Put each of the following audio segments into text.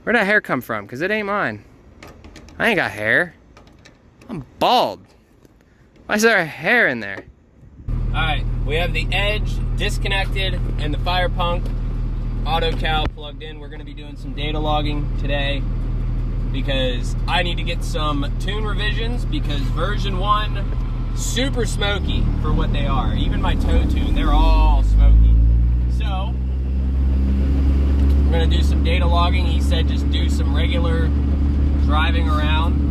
Where'd that hair come from? Because it ain't mine. I ain't got hair. I'm bald. Why is there a hair in there? Alright, we have the edge disconnected and the fire punk auto cal plugged in. We're going to be doing some data logging today because I need to get some tune revisions because version 1, super smoky for what they are. Even my toe tune, they're all smoky. So, we're going to do some data logging. He said just do some regular driving around.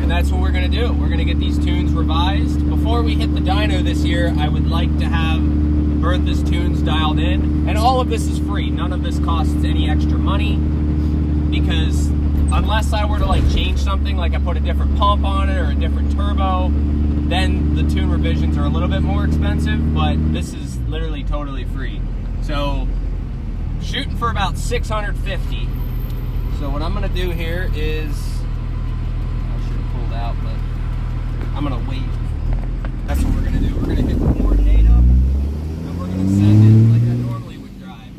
And that's what we're going to do. We're going to get these tunes revised. Before we hit the dyno this year, I would like to have Bertha's tunes dialed in. And all of this is free. None of this costs any extra money. Because unless I were to like change something, like I put a different pump on it or a different turbo, then the tune revisions are a little bit more expensive. But this is literally totally free. So, shooting for about $650. So what I'm going to do here is... out, but I'm gonna wait. That's what we're gonna do. We're gonna hit record data and we're gonna send it like I normally would drive.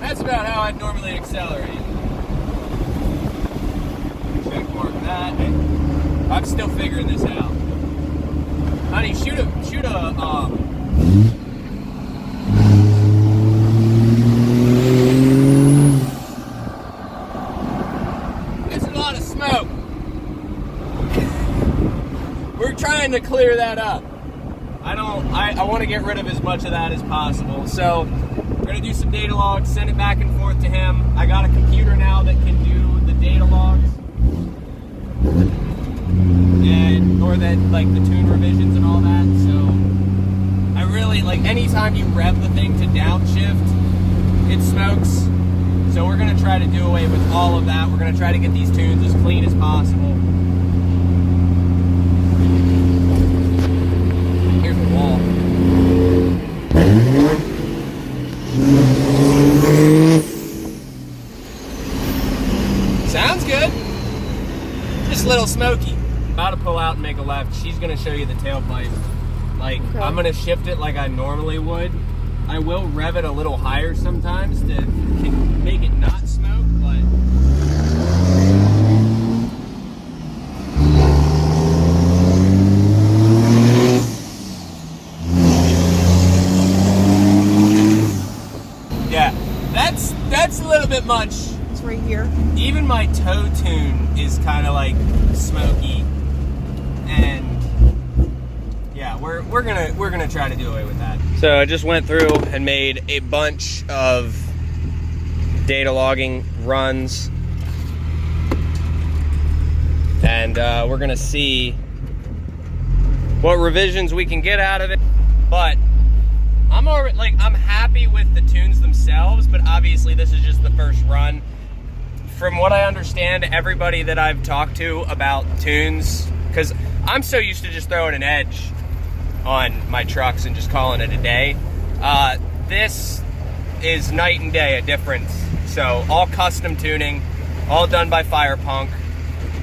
That's about how I'd normally accelerate. Check mark that. I'm still figuring this out. Honey, shoot a It's a lot of smoke. We're trying to clear that up. I want to get rid of as much of that as possible. So we're going to do some data logs, send it back and forth to him. I got a computer now that can do the data logs. Or that, like, the tune revisions and all that, so I really, like, anytime you rev the thing to downshift, it smokes, so we're going to try to do away with all of that. We're going to try to get these tunes as clean as possible. Here's the wall. Sounds good. Just a little smoky. About to pull out and make a left. She's going to show you the tailpipe. Like, okay. I'm going to shift it like I normally would. I will rev it a little higher sometimes to make it not smoke, but... Yeah, that's a little bit much. It's right here. Even my toe tune is kind of like smoky. And yeah, we're gonna try to do away with that. So I just went through and made a bunch of data logging runs, and we're gonna see what revisions we can get out of it. But I'm already, like, I'm happy with the tunes themselves, but obviously this is just the first run. From what I understand, everybody that I've talked to about tunes, because I'm so used to just throwing an edge on my trucks and just calling it a day. This is night and day a difference. So all custom tuning, all done by Fire Punk,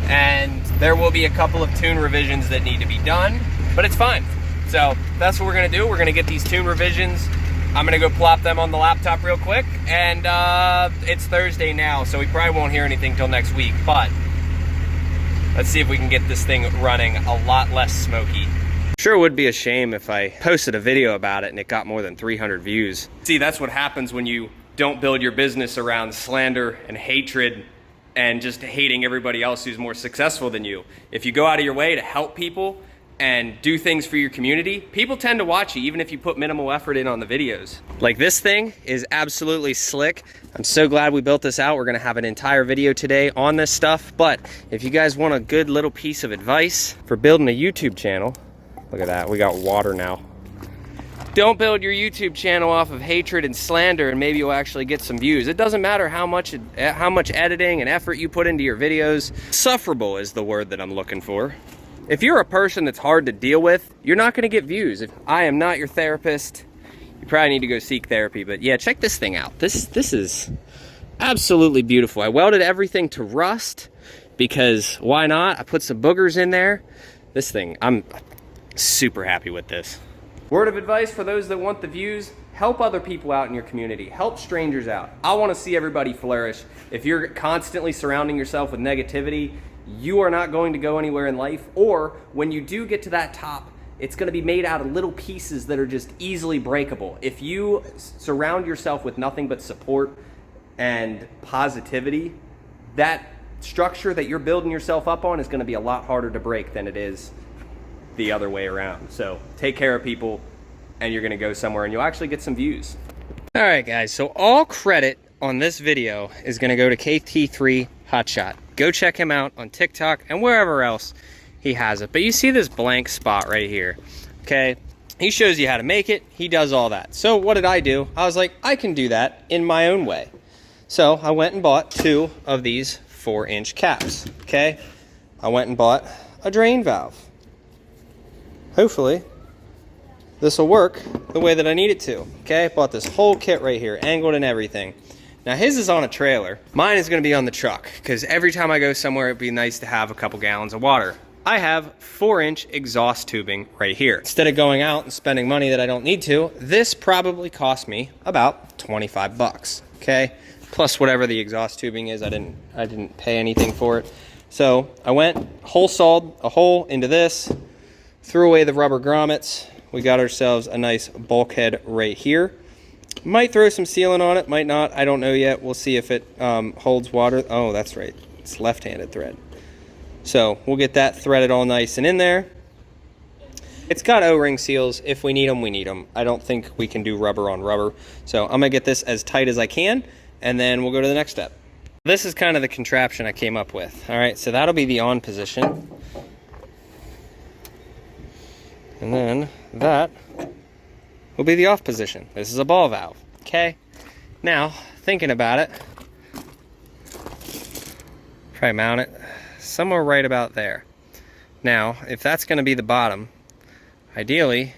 and there will be a couple of tune revisions that need to be done, but it's fine. So that's what we're gonna do. We're gonna get these tune revisions. I'm gonna go plop them on the laptop real quick, and it's Thursday now, so we probably won't hear anything till next week, but let's see if we can get this thing running a lot less smoky. Sure would be a shame if I posted a video about it and it got more than 300 views. See, that's what happens when you don't build your business around slander and hatred and just hating everybody else who's more successful than you. If you go out of your way to help people and do things for your community, people tend to watch you even if you put minimal effort in on the videos. Like, this thing is absolutely slick. I'm so glad we built this out. We're gonna have an entire video today on this stuff, but if you guys want a good little piece of advice for building a YouTube channel, look at that, we got water now. Don't build your YouTube channel off of hatred and slander, and maybe you'll actually get some views. It doesn't matter how much editing and effort you put into your videos. Sufferable is the word that I'm looking for. If you're a person that's hard to deal with, you're not gonna get views. If I am not your therapist, you probably need to go seek therapy. But yeah, check this thing out. This is absolutely beautiful. I welded everything to rust, because why not? I put some boogers in there. This thing, I'm super happy with this. Word of advice for those that want the views: help other people out in your community. Help strangers out. I want to see everybody flourish. If you're constantly surrounding yourself with negativity, you are not going to go anywhere in life. Or when you do get to that top, it's going to be made out of little pieces that are just easily breakable. If you surround yourself with nothing but support and positivity, that structure that you're building yourself up on is going to be a lot harder to break than it is the other way around. So take care of people, and you're going to go somewhere and you'll actually get some views. All right, guys, so all credit on this video is going to go to KT3 Hotshot. Go check him out on TikTok and wherever else he has it. But you see this blank spot right here, okay? He shows you how to make it. He does all that. So what did I do? I was like, I can do that in my own way. So I went and bought 2 of these 4-inch caps, okay? I went and bought a drain valve. Hopefully this will work the way that I need it to, okay? Bought this whole kit right here, angled and everything. Now his is on a trailer. Mine is gonna be on the truck, because every time I go somewhere, it'd be nice to have a couple gallons of water. I have 4-inch exhaust tubing right here. Instead of going out and spending money that I don't need to, this probably cost me about 25 bucks, okay? Plus whatever the exhaust tubing is, I didn't pay anything for it. So I went, hole sawed a hole into this, threw away the rubber grommets. We got ourselves a nice bulkhead right here. Might throw some sealant on it, might not, I don't know yet. We'll see if it holds water. Oh, that's right, it's left-handed thread. So we'll get that threaded all nice and in there. It's got O-ring seals. If we need them, we need them. I don't think we can do rubber on rubber. So I'm gonna get this as tight as I can, and then we'll go to the next step. This is kind of the contraption I came up with. All right, so that'll be the on position. And then that will be the off position. This is a ball valve, okay? Now, thinking about it, probably mount it somewhere right about there. Now, if that's gonna be the bottom, ideally,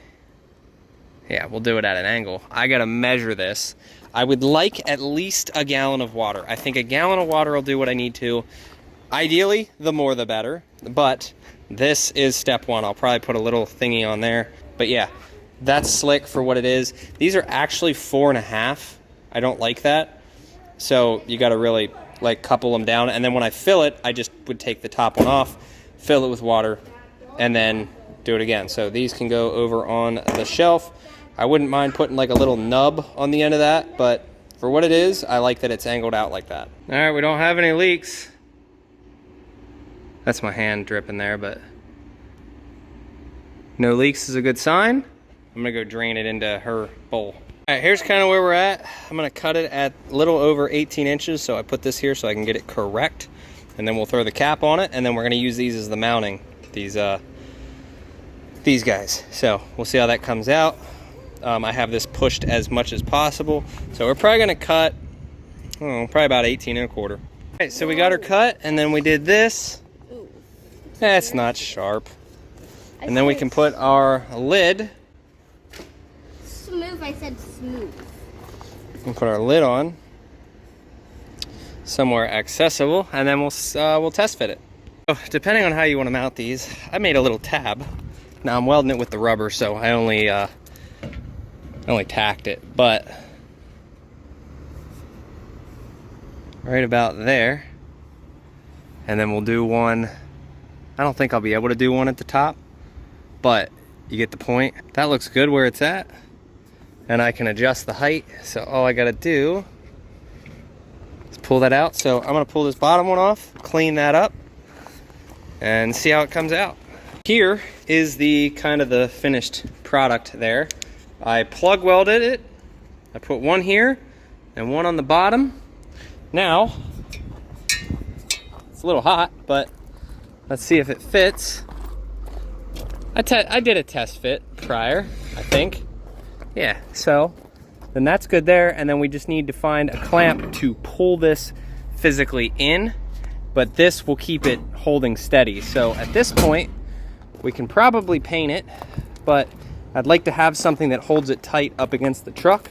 yeah, we'll do it at an angle. I gotta measure this. I would like at least a gallon of water. I think a gallon of water will do what I need to. Ideally, the more the better, but this is step 1. I'll probably put a little thingy on there. But yeah, that's slick for what it is. These are actually 4.5. I don't like that. So you gotta really like couple them down. And then when I fill it, I just would take the top one off, fill it with water, and then do it again. So these can go over on the shelf. I wouldn't mind putting like a little nub on the end of that, but for what it is, I like that it's angled out like that. All right, we don't have any leaks. That's my hand dripping there, but no leaks is a good sign. I'm gonna go drain it into her bowl. All right, here's kind of where we're at. I'm gonna cut it at a little over 18 inches, so I put this here so I can get it correct, and then we'll throw the cap on it, and then we're gonna use these as the mounting, these guys. So we'll see how that comes out. I have this pushed as much as possible, so we're probably gonna cut, probably about 18 1/4. All right, so we got her cut, and then we did this. That's not sharp. And then we can put our lid. Smooth, I said smooth. We can put our lid on somewhere accessible, and then we'll test fit it. So, depending on how you want to mount these, I made a little tab. Now I'm welding it with the rubber, so I only tacked it, but right about there. And then we'll do one. I don't think I'll be able to do one at the top, but you get the point. That looks good where it's at, and I can adjust the height. So all I gotta do is pull that out. So I'm gonna pull this bottom one off, clean that up, and see how it comes out. Here is the kind of the finished product there. I plug welded it. I put one here and one on the bottom. Now, it's a little hot, but let's see if it fits. I did a test fit prior, I think. Yeah, so then that's good there, and then we just need to find a clamp to pull this physically in, but this will keep it holding steady. So at this point, we can probably paint it, but I'd like to have something that holds it tight up against the truck,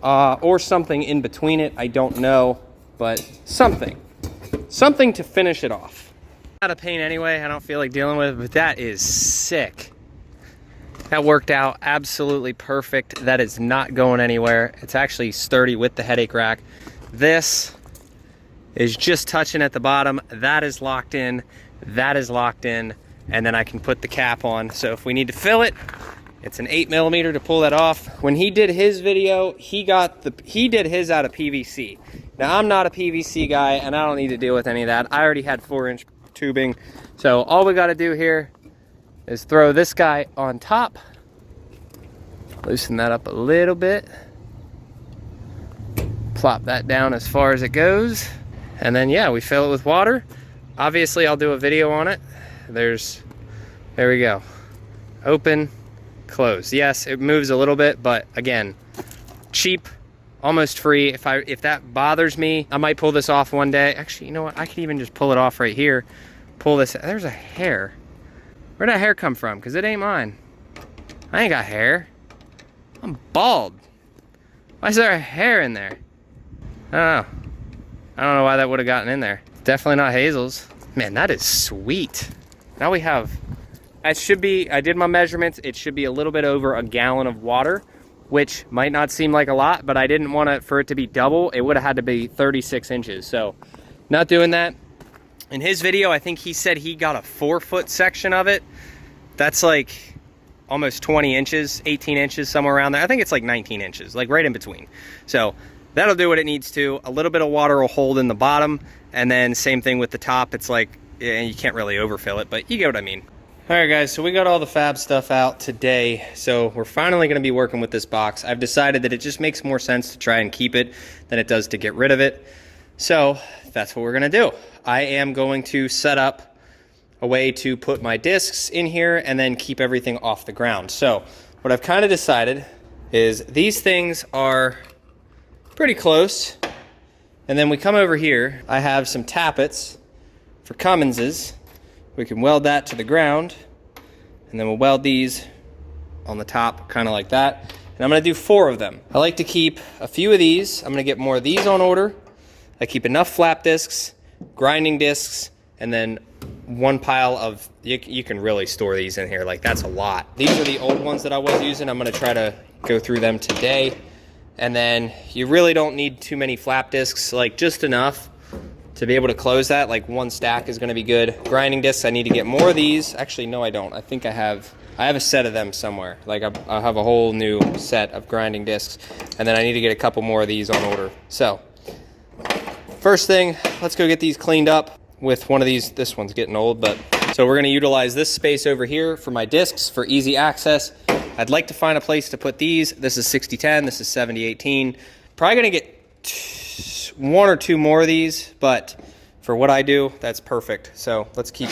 or something in between it. I don't know, but something. something to finish it off. Out of paint anyway, I don't feel like dealing with it, but that is sick. That worked out absolutely perfect. That is not going anywhere. It's actually sturdy with the headache rack. This is just touching at the bottom. That is locked in. That is locked in. And then I can put the cap on. So if we need to fill it, it's an 8mm to pull that off. When he did his video, he did his out of PVC. Now I'm not a PVC guy and I don't need to deal with any of that. I already had 4-inch tubing. So all we got to do here is throw this guy on top. Loosen that up a little bit. Plop that down as far as it goes. And then yeah, we fill it with water. Obviously I'll do a video on it. There we go. Open, close. Yes, it moves a little bit, but again, cheap, almost free. If that bothers me, I might pull this off one day. Actually, you know what? I could even just pull it off right here. Pull this. There's a hair. Where'd that hair come from? Because it ain't mine. I ain't got hair. I'm bald. Why is there a hair in there? I don't know. I don't know why that would have gotten in there. Definitely not Hazel's. Man, that is sweet. Now we have, I did my measurements. It should be a little bit over a gallon of water, which might not seem like a lot, but I didn't want it for it to be double. It would have had to be 36 inches. So not doing that. In his video, I think he said he got a 4-foot section of it. That's like almost 20 inches, 18 inches, somewhere around there. I think it's like 19 inches, like right in between. So that'll do what it needs to. A little bit of water will hold in the bottom, and then same thing with the top. It's like, you can't really overfill it, but you get what I mean. All right, guys, so we got all the fab stuff out today. So we're finally gonna be working with this box. I've decided that it just makes more sense to try and keep it than it does to get rid of it. So that's what we're gonna do. I am going to set up a way to put my discs in here and then keep everything off the ground. So what I've kind of decided is these things are pretty close. And then we come over here, I have some tappets for Cummins's. We can weld that to the ground, and then we'll weld these on the top, kind of like that. And I'm gonna do 4 of them. I like to keep a few of these. I'm gonna get more of these on order. I keep enough flap discs, grinding discs, and then one pile of, you can really store these in here, like that's a lot. These are the old ones that I was using. I'm gonna try to go through them today. And then you really don't need too many flap discs, like just enough to be able to close that. Like 1 stack is gonna be good. Grinding discs, I need to get more of these. Actually, no, I don't. I think I have a set of them somewhere. Like I have a whole new set of grinding discs, and then I need to get a couple more of these on order. So first thing, let's go get these cleaned up with one of these. This one's getting old, but so we're gonna utilize this space over here for my discs for easy access. I'd like to find a place to put these. This is 6010, this is 7018. Probably gonna get 1 or 2 more of these, but for what I do, that's perfect. So let's keep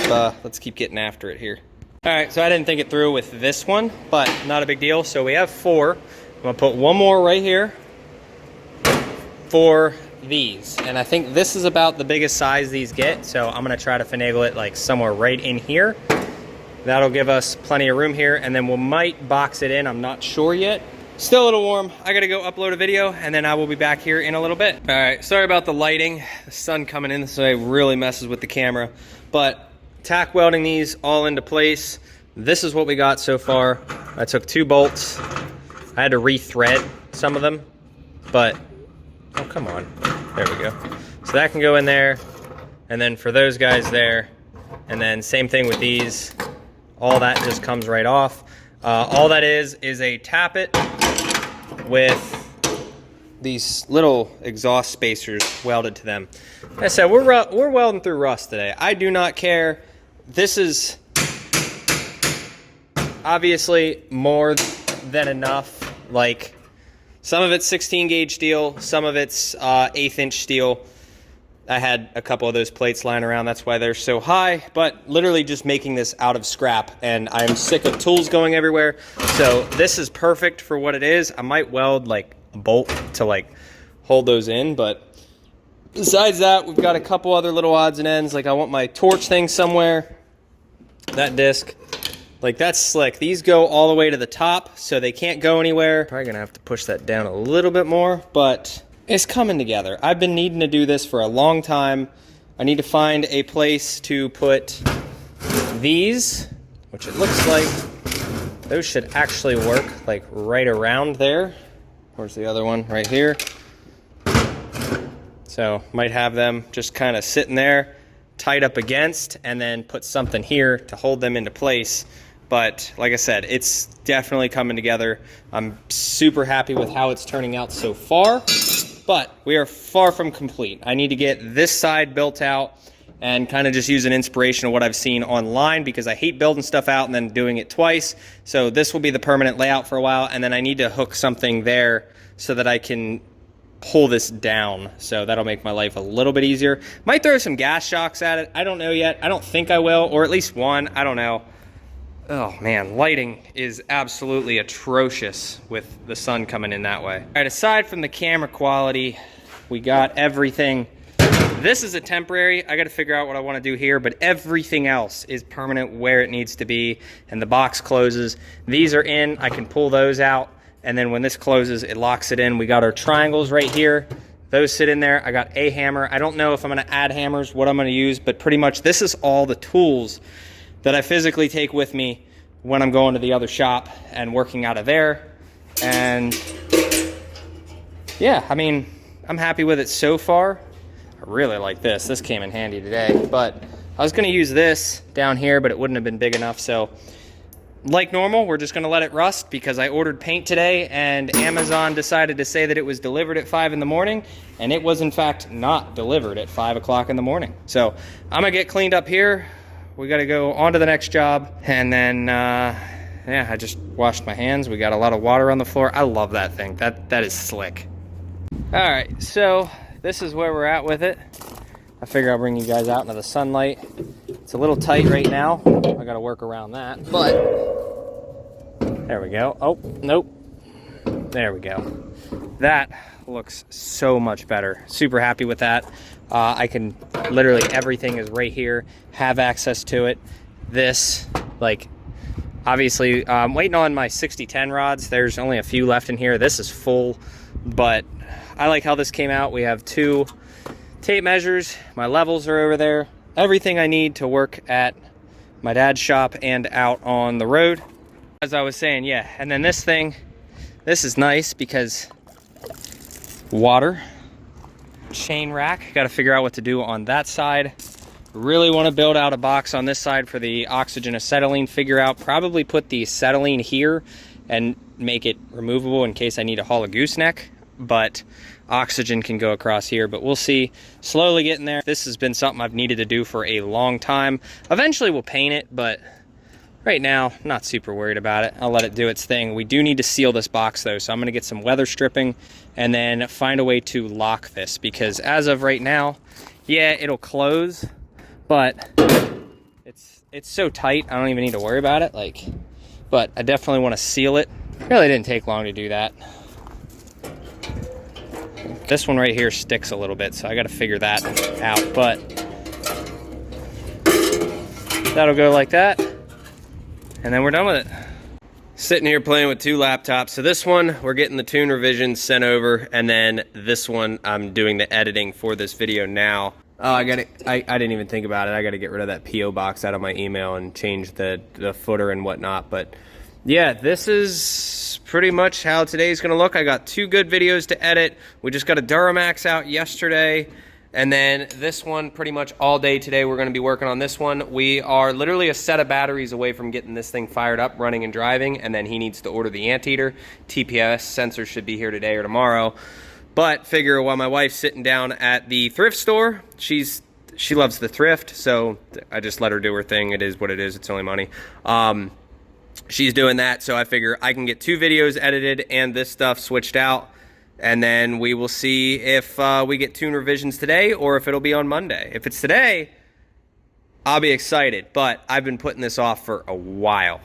getting after it here. All right, so I didn't think it through with this one, but not a big deal. So we have 4. I'm gonna put 1 more right here for these. And I think this is about the biggest size these get. So I'm gonna try to finagle it like somewhere right in here. That'll give us plenty of room here, and then we might box it in. I'm not sure yet. Still a little warm. I gotta go upload a video, and then I will be back here in a little bit. All right, sorry about the lighting. The sun coming in this way really messes with the camera, but tack welding these all into place. This is what we got so far. I took 2 bolts. I had to re-thread some of them, but, oh, come on. There we go. So that can go in there, and then for those guys there, and then same thing with these. All that just comes right off. All that is a tappet with these little exhaust spacers welded to them. Like I said, we're welding through rust today. I do not care. This is obviously more than enough. Like, some of it's 16 gauge steel, some of it's 1/8 inch steel. I had a couple of those plates lying around, that's why they're so high, but literally just making this out of scrap, and I'm sick of tools going everywhere, so this is perfect for what it is. I might weld like a bolt to like hold those in, but besides that, we've got a couple other little odds and ends. Like I want my torch thing somewhere, that disc, like that's slick. These go all the way to the top, so they can't go anywhere. Probably gonna have to push that down a little bit more, but it's coming together. I've been needing to do this for a long time. I need to find a place to put these, which it looks like those should actually work like right around there. Where's the other one? Right here. So might have them just kind of sitting there, tied up against, and then put something here to hold them into place. But like I said, it's definitely coming together. I'm super happy with how it's turning out so far, but we are far from complete. I need to get this side built out and kind of just use an inspiration of what I've seen online, because I hate building stuff out and then doing it twice. So this will be the permanent layout for a while, and then I need to hook something there so that I can pull this down. So that'll make my life a little bit easier. Might throw some gas shocks at it. I don't know yet. I don't think I will, or at least one. I don't know. Oh man, lighting is absolutely atrocious with the sun coming in that way. All right, aside from the camera quality, we got everything. This is a temporary. I got to figure out what I want to do here, but everything else is permanent where it needs to be, and the box closes. These are in. I can pull those out, and then when this closes, it locks it in. We got our triangles right here. Those sit in there. I got a hammer. I don't know if I'm going to add hammers, what I'm going to use, but pretty much this is all the tools that I physically take with me when I'm going to the other shop and working out of there. And yeah, I mean, I'm happy with it so far. I really like this. This came in handy today, but I was gonna use this down here, but it wouldn't have been big enough. So like normal, we're just gonna let it rust because I ordered paint today and Amazon decided to say that it was delivered at 5 in the morning, and it was in fact not delivered at 5 o'clock in the morning. So I'm gonna get cleaned up here. We got to go on to the next job, and then yeah, I just washed my hands. We got a lot of water on the floor. I love that thing. That is slick. All right, so this is where we're at with it. I figure I'll bring you guys out into the sunlight. It's a little tight right now. I got to work around that, but there we go. Oh, nope. There we go. That looks so much better. Super happy with that. I can literally, everything is right here, have access to it. This, like, obviously, I'm waiting on my 60-10 rods. There's only a few left in here. This is full, but I like how this came out. We have 2 tape measures. My levels are over there. Everything I need to work at my dad's shop and out on the road. As I was saying, yeah. And then this thing, this is nice because water. Chain rack, got to figure out what to do on that side. Really want to build out a box on this side for the oxygen acetylene. Figure out, probably put the acetylene here and make it removable in case I need to haul a gooseneck, but oxygen can go across here. But we'll see. Slowly getting there. This has been something I've needed to do for a long time. Eventually we'll paint it, but right now, not super worried about it. I'll let it do its thing. We do need to seal this box though, so I'm gonna get some weather stripping and then find a way to lock this, because as of right now, yeah, it'll close, but it's so tight, I don't even need to worry about it. Like, but I definitely want to seal it. Really didn't take long to do that. This one right here sticks a little bit, so I got to figure that out, but that'll go like that. And then we're done with it. Sitting here playing with 2 laptops. So this one, we're getting the tune revisions sent over, and then this one, I'm doing the editing for this video now. Oh, I didn't even think about it. I got to get rid of that P.O. box out of my email and change the footer and whatnot. But yeah, this is pretty much how today's gonna look. I got 2 good videos to edit. We just got a Duramax out yesterday. And then this one, pretty much all day today, we're going to be working on this one. We are literally a set of batteries away from getting this thing fired up, running and driving, and then he needs to order the anteater. TPS sensor should be here today or tomorrow. But figure while my wife's sitting down at the thrift store, she loves the thrift, so I just let her do her thing. It is what it is. It's only money. She's doing that, so I figure I can get 2 videos edited and this stuff switched out. And then we will see if we get tune revisions today or if it'll be on Monday. If it's today, I'll be excited. But I've been putting this off for a while.